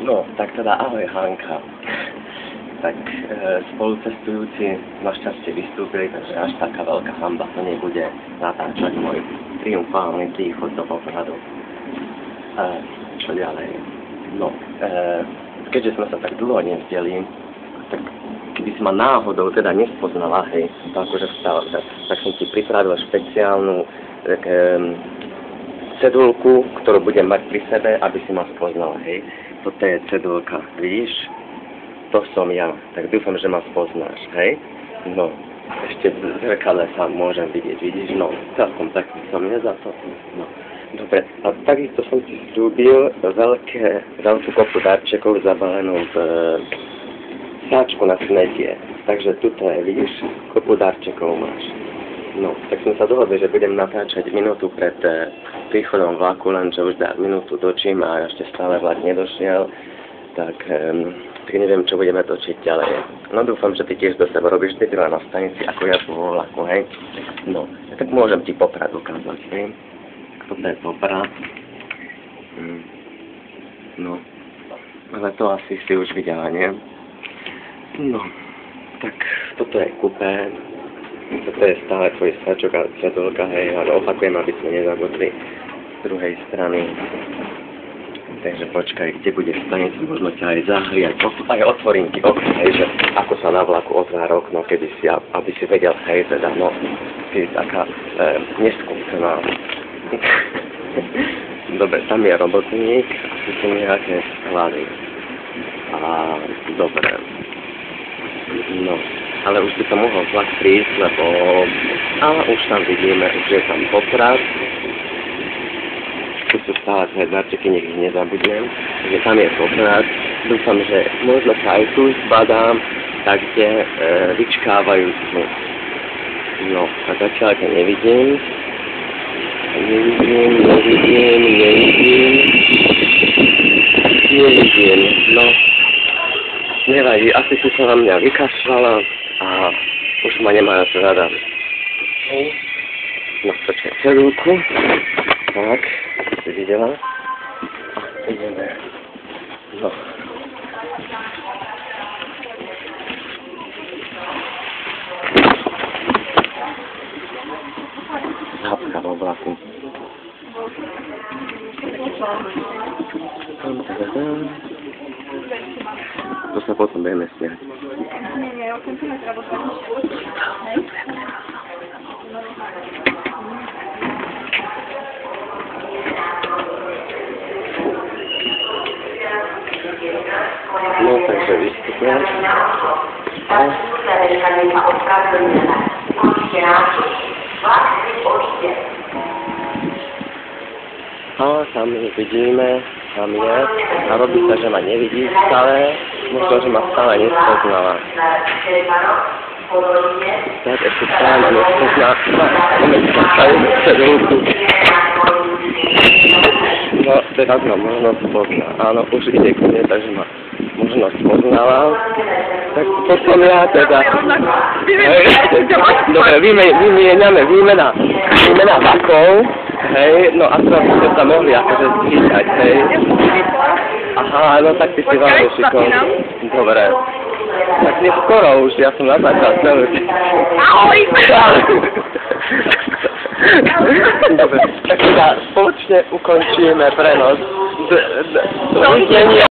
No, tak teda ahoj Hanka. Tak spolucestujúci našťastie vystúpili, takže až taká veľká hanba to nebude natáčať môj triumfálny príchod do Popradu. Čo ďalej? No, keďže sme sa tak dlho nevideli, tak keby si ma náhodou teda nespoznala, hej, to akože vstala, tak som ti pripravil špeciálnu cedulku, ktorú budem mať pri sebe, aby si ma spoznala, hej. Toto je cedulka, vidíš? To som ja, tak dúfam, že ma spoznáš, hej? No, ešte v zrkadle sa môžem vidieť, vidíš? No, celkom taký som ja za to. No, dobre, a takisto som ti slúbil veľkú kopu darčekov zabalenú v sáčku na smetie. Takže tuto je, vidíš, kopu darčekov máš. No, tak sme sa dohodli, že budem natáčať minútu pred príchodom vlaku, lenže už minútu točím a ešte stále vlak nedošiel, tak neviem, čo budeme točiť ďalej. No dúfam, že ty tiež do seba robíš ty na stanici, ako ja tu vo vlaku, hej? No, tak môžem ti Poprad ukázať, hej? Toto je Poprad. No, ale to asi si už videla, nie? No, tak toto je kupé. Toto je stále tvoj sáčok a cedulka, hej, ale opakujem, aby sme nezabudli z druhej strany. Takže počkaj, kde budeš staniť, možno ťa aj zahriať, aj otvorím ti okno, hej, že ako sa na vlaku otvára okno, keby si, aby si vedel, hej, teda, no, ty taká neskúsená. Dobre, tam je robotník, asi sú nejaké sklady. A dobre. No. Ale už by to mohol vlak prísť, lebo... Ale už tam vidíme, že je tam Poprad. Tu sú stále tie darčeky, nech ich nezabudnem. Takže tam je Poprad. Dúfam, že možno sa aj tu zbadám, tak kde vyčkávajú tu. No, a zatiaľ to nevidím. Nevidím. No, nevadí, asi si sa na mňa vykašľala. A už ma nemajú rada. No, počkaj, cedulku. Tak, si videla? A ideme. No. Zápka vo vlaku. To sa potom budeme smiať. Nie, o centymetr albo 20. Hej? No, takže vystupujeme. A tam vidíme, tam je. A robí sa, že ma nevidí stále. Možno, že ma stále nespoznala. Tak, ešte stále ma nespoznala. Moment, počkajú cedulku. No, teraz ma možno spozná. Áno, už ide k mne, takže ma možno spoznala. Tak to som ja teda. Dobre, výmena vakov. Hej, no a teraz ste sa mohli akože zvíťať, hej. Aha, no tak ty si veľmi šikovný. Dobre. Tak neskoro už, ja som natáčal celú. Ahoj! Dobre, tak teda spoločne ukončíme prenos. Dovidenia.